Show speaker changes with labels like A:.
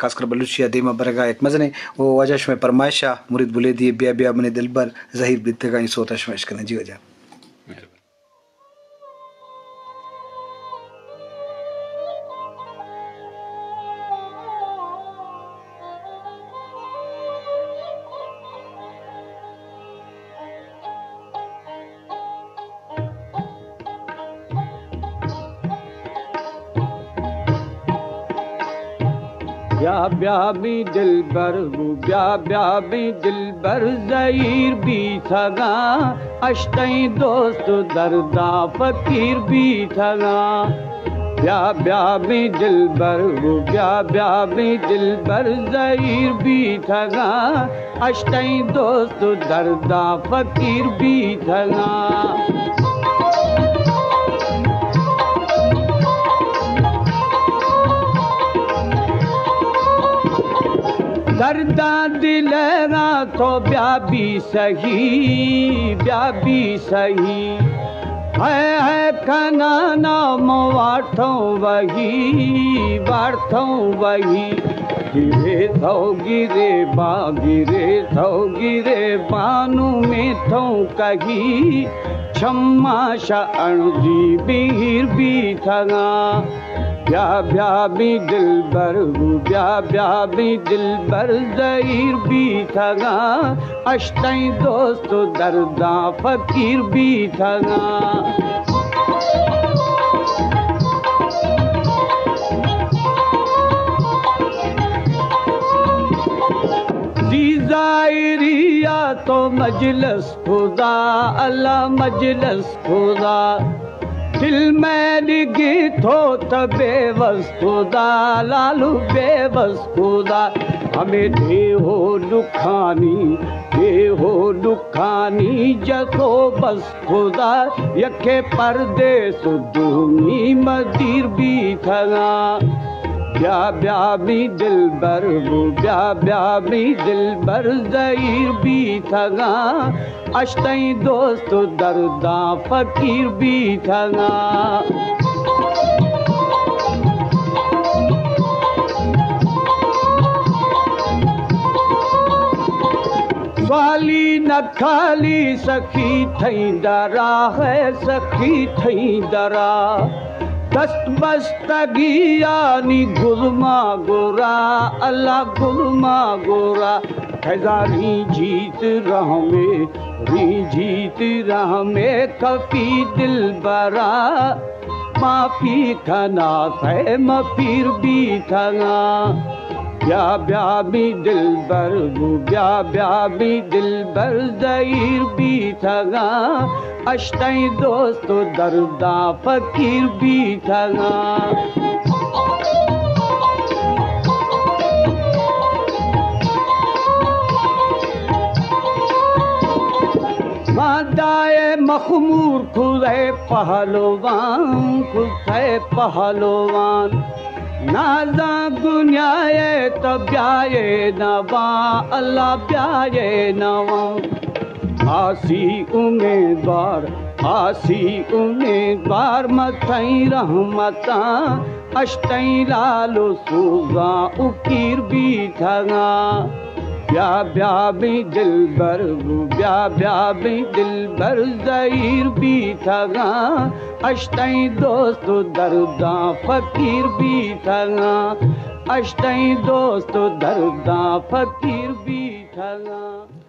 A: खासकर बलूचिया दीमा बरगा एक मजने वो वजह में फरमाइशा मुरीद बुले दिए बिया बिया मने दिलबर ज़हीर बितगा इन सोता शमश करने जी वजह
B: ब्या ब्या भी दिलबर ब्या ब्या भी दिलबर ज़हीर भी थगा अश्तई दोस्त दर्दा फकीर भी थगा ब्या ब्या भी दिलबर ब्या ब्या भी दिलबर ज़हीर भी थगा अश्तई दोस्त दर्दा फकीर भी थगा दर्दा दिलरा तो ब्या भी सही है खाना नाम वाठों वही गिरे गिरे बानू में थो कही क्षमा अणजी बीर भी थगा ब्या ब्या भी दिलबर ब्या ब्या भी दिलबर ज़हीर भी थगा अश्तई दोस्त दर्दा फकीर भी थगा ज़ाहिरिया तो मजलिस खुदा अल्लाह मजलिस खुदा दिल में लिखी थो बेबस खुदा लालू बेबस खुदा हमें दे हो दुखानी जसो बस खुदा यखे परदेस दूनी मदीर भी थगा ब्या ब्या भी दिलबर ब्या ब्या भी दिलबर ज़हीर भी थगा अश्तई दोस्त दर्दा फकीर भी थगा वाली न खाली सखी थई दरा है सखी थई दरा दस्त बस्तगी यानी गुलमा गोरा अल्लाह गुलमा गोरा हजारी जीत राह में कफी दिल बरा माफी खना है मफीर भी थगा ब्या ब्या भी दिलबर ब्या ब्या भी दिलबर ज़हीर भी थगा अश्तई दोस्त दर्दा फकीर भी थगा मादाए मखमूर खुदे पहलवान नाजा दुनियाए तब्याए नवा अल्लाह ब्याए नवा आसी उम्मीदवार मथई रहमता अश्तई लालो सूगा उकीर भी थगा ब्या ब्या भी दिलबर ब्या ब्या भी दिलबर ज़हीर भी थगा अश्तई दोस्त दर्दा फकीर भी थगा अश्तई दोस्त दर्दा फकीर भी थगा।